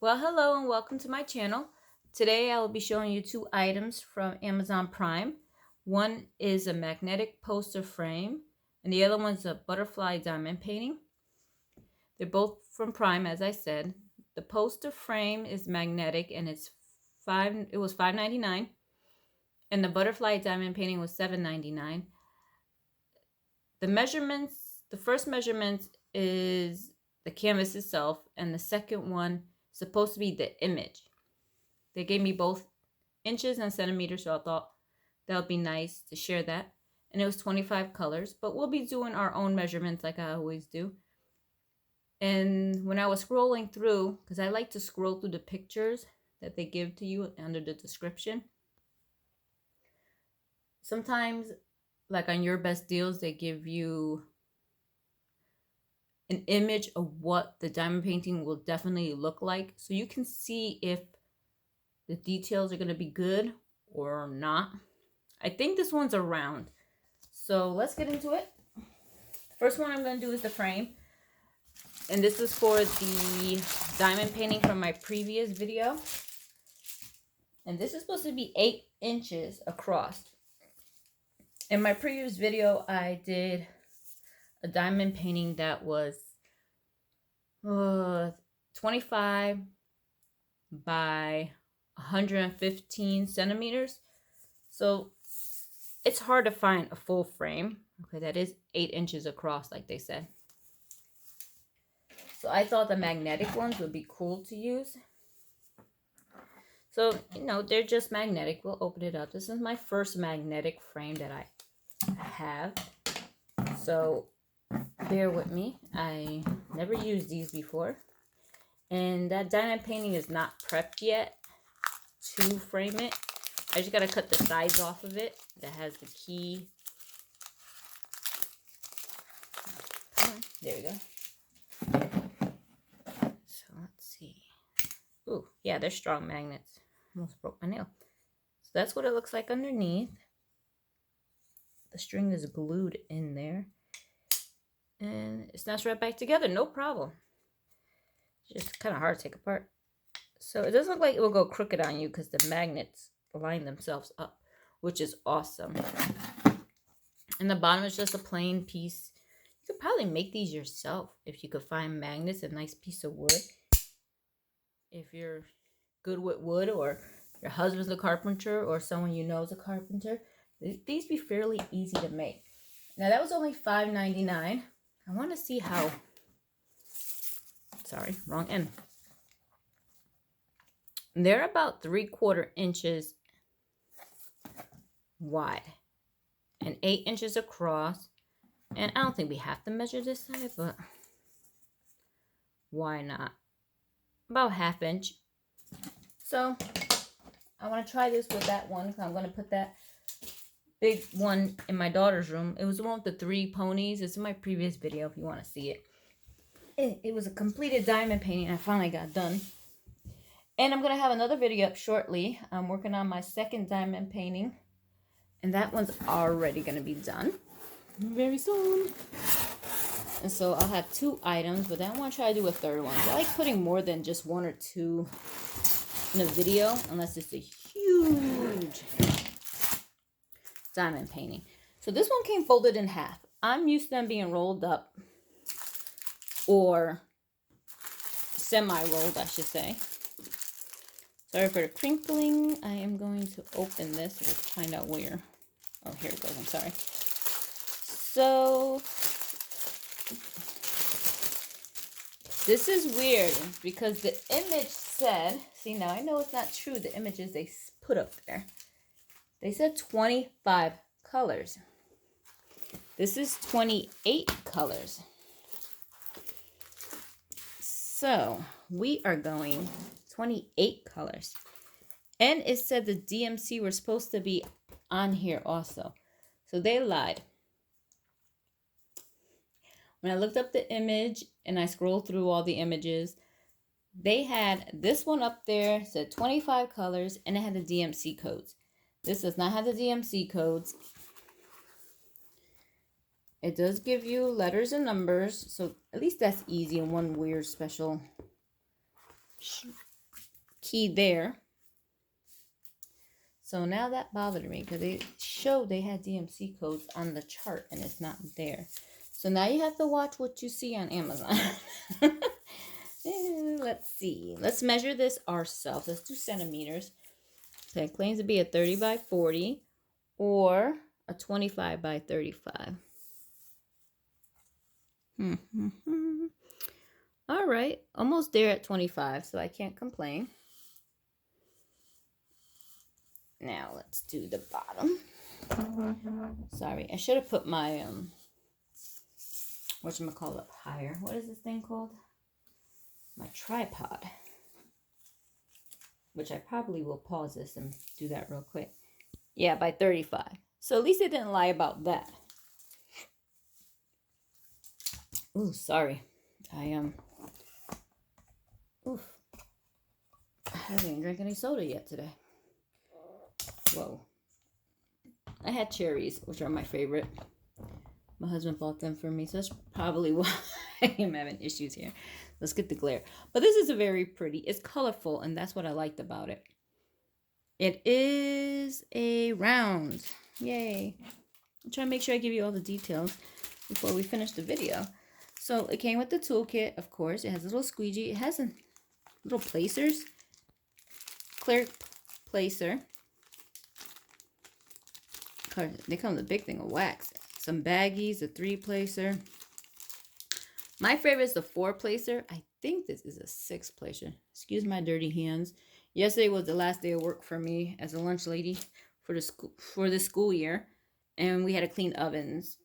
Well, hello and welcome to my channel. Today I will be showing you two items from Amazon Prime. One is a magnetic poster frame and the other one's a butterfly diamond painting. They're both from Prime, as I said. The poster frame is magnetic and it was $5.99, and the butterfly diamond painting was $7.99. The first measurement is the canvas itself, and the second one is supposed to be the image. They gave me both inches and centimeters, so I thought that would be nice to share that. And it was 25 colors, but we'll be doing our own measurements like I always do. And when I was scrolling through, because I like to scroll through the pictures that they give to you under the description. Sometimes, like on Your Best Deals, they give you an image of what the diamond painting will definitely look like, so you can see if the details are going to be good or not. I think this one's a round, so let's get into it. The first one I'm going to do is the frame, and this is for the diamond painting from my previous video, and this is supposed to be 8 inches across. In my previous video I did a diamond painting that was 25 by 115 centimeters. So it's hard to find a full frame. Okay, that is 8 inches across, like they said. So I thought the magnetic ones would be cool to use. So, they're just magnetic. We'll open it up. This is my first magnetic frame that I have. So bear with me. I never used these before. And that diamond painting is not prepped yet to frame it. I just gotta cut the sides off of it that has the key. Come on, there we go. So let's see. Ooh, yeah, they're strong magnets. Almost broke my nail. So that's what it looks like underneath. The string is glued in there. And it snaps right back together, no problem. It's just kind of hard to take apart. So it doesn't look like it will go crooked on you because the magnets line themselves up, which is awesome. And the bottom is just a plain piece. You could probably make these yourself if you could find magnets, a nice piece of wood. If you're good with wood, or your husband's a carpenter, or someone you know is a carpenter, these be fairly easy to make. Now that was only $5.99. I want to see how, sorry, wrong end. They're about 3/4 inches wide and 8 inches across. And I don't think we have to measure this side, but why not? About 1/2 inch. So I want to try this with that one. I'm going to put that big one in my daughter's room. It was the one with the 3 ponies. It's in my previous video if you want to see it. It was a completed diamond painting I finally got done. And I'm going to have another video up shortly. I'm working on my second diamond painting, and that one's already going to be done very soon. And so I'll have 2 items, but then I want to try to do a third one. I like putting more than just 1 or 2 in a video, unless it's a huge diamond painting. So this one came folded in half. I'm used to them being rolled up, or semi-rolled, I should say. Sorry for the crinkling. I am going to open this and find out where. Oh, here it goes. I'm sorry. So this is weird because the image said, see, now I know it's not true, the images they put up there. They said 25 colors. This is 28 colors. So we are going 28 colors. And it said the DMC were supposed to be on here also. So they lied. When I looked up the image and I scrolled through all the images, they had this one up there, said 25 colors, and it had the DMC codes. This does not have the DMC codes. It does give you letters and numbers, so at least that's easy and one weird special key there. So now that bothered me because they showed they had DMC codes on the chart and it's not there. So now you have to watch what you see on Amazon. Let's see. Let's measure this ourselves. Let's do centimeters. So it claims to be a 30 by 40 or a 25 by 35. All right, almost there at 25, so I can't complain. Now let's do the bottom. Sorry, I should have put my whatchamacallit higher. What is this thing called? My tripod. Which I probably will pause this and do that real quick. Yeah, by 35. So at least it didn't lie about that. Ooh, sorry. Oof. I haven't drank any soda yet today. Whoa. I had cherries, which are my favorite. My husband bought them for me, so that's probably why I'm having issues here. Let's get the glare. But this is a very pretty. It's colorful, and that's what I liked about it. It is a round. Yay. I'm trying to make sure I give you all the details before we finish the video. So it came with the toolkit, of course. It has a little squeegee. It has a little placers. Clear placer. They come with a big thing of wax. Some baggies, a 3-placer. My favorite is the 4-placer. I think this is a 6-placer. Excuse my dirty hands. Yesterday was the last day of work for me as a lunch lady for the school year, and we had to clean ovens,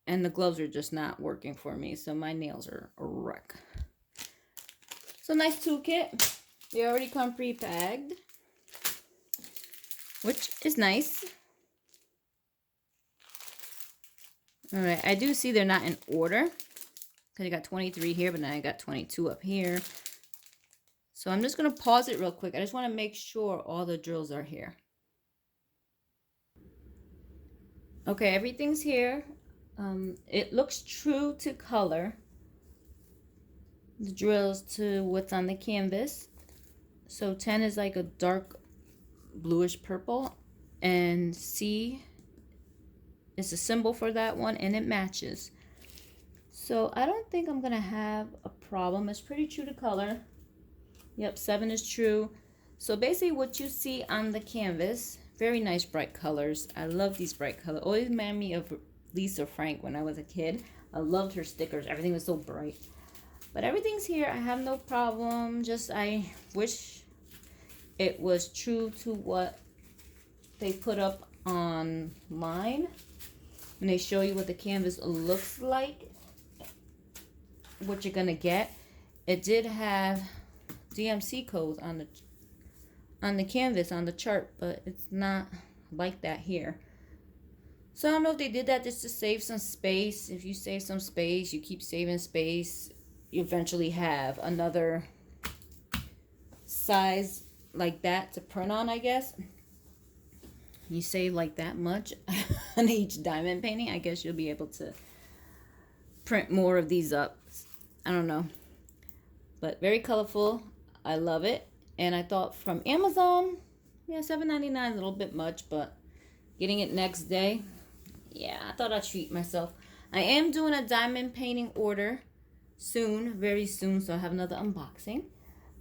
and the gloves are just not working for me, so my nails are a wreck. So nice toolkit. They already come pre-packed, which is nice. All right, I do see they're not in order because I got 23 here, but now I got 22 up here. So I'm just going to pause it real quick. I just want to make sure all the drills are here. Okay, everything's here. It looks true to color. The drills to what's on the canvas. So 10 is like a dark bluish purple, and C is a symbol for that one, and it matches. So I don't think I'm gonna have a problem. It's pretty true to color. Yep, 7 is true. So basically what you see on the canvas, very nice bright colors. I love these bright colors. Always reminded me of Lisa Frank when I was a kid. I loved her stickers. Everything was so bright. But everything's here. I have no problem. Just I wish it was true to what they put up online. When they show you what the canvas looks like, what you're going to get. It did have DMC codes on the canvas, on the chart, but it's not like that here. So I don't know if they did that just to save some space. If you save some space, you keep saving space, you eventually have another size like that to print on, I guess. You save like that much on each diamond painting, I guess you'll be able to print more of these up. I don't know. But very colorful. I love it. And I thought from Amazon, yeah, $7.99 is a little bit much, but getting it next day, yeah, I thought I'd treat myself. I am doing a diamond painting order soon, very soon, so I have another unboxing.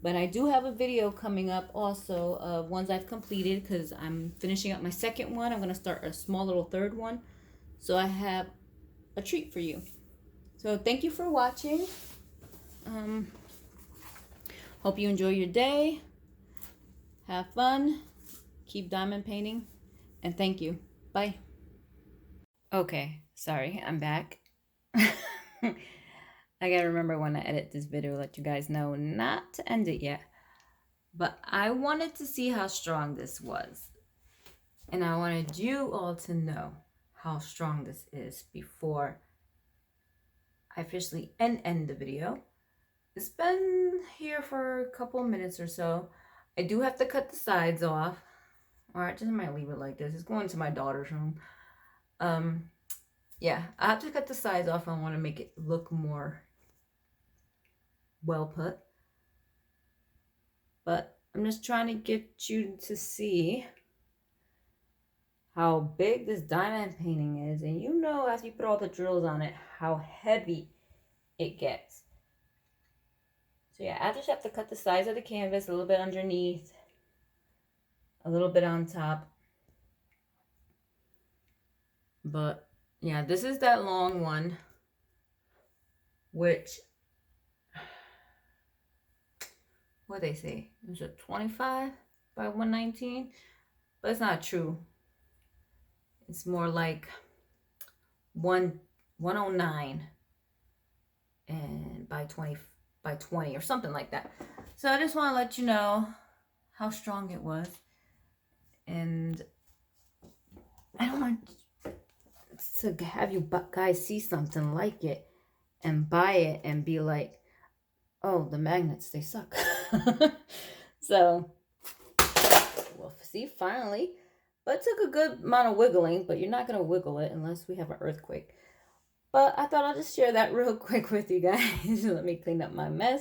But I do have a video coming up also of ones I've completed because I'm finishing up my second one. I'm going to start a small little third one. So I have a treat for you. So thank you for watching. Hope you enjoy your day. Have fun. Keep diamond painting. And thank you. Bye. Okay, sorry, I'm back. I gotta remember when I edit this video, let you guys know not to end it yet. But I wanted to see how strong this was. And I wanted you all to know how strong this is before I officially end the video. It's been here for a couple minutes or so. I do have to cut the sides off. Or I just might leave it like this. It's going to my daughter's room. Yeah, I have to cut the sides off. I want to make it look more well put. But I'm just trying to get you to see how big this diamond painting is. And you know, as you put all the drills on it, how heavy it gets. So yeah, I just have to cut the size of the canvas, a little bit underneath, a little bit on top. But yeah, this is that long one, which, what they say, is it 25 by 119? But it's not true. It's more like 109 and by 20 or something like that. So I just want to let you know how strong it was. And I don't want to have you guys see something like it and buy it and be like, oh, the magnets, they suck. So, we'll see finally. But it took a good amount of wiggling, but you're not going to wiggle it unless we have an earthquake. But I thought I'll just share that real quick with you guys. Let me clean up my mess.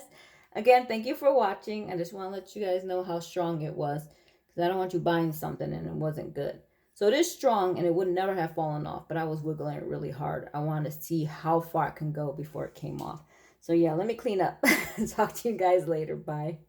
Again, thank you for watching. I just want to let you guys know how strong it was, because I don't want you buying something and it wasn't good. So it is strong and it would never have fallen off, but I was wiggling it really hard. I wanted to see how far it can go before it came off. So yeah, let me clean up. Talk to you guys later. Bye.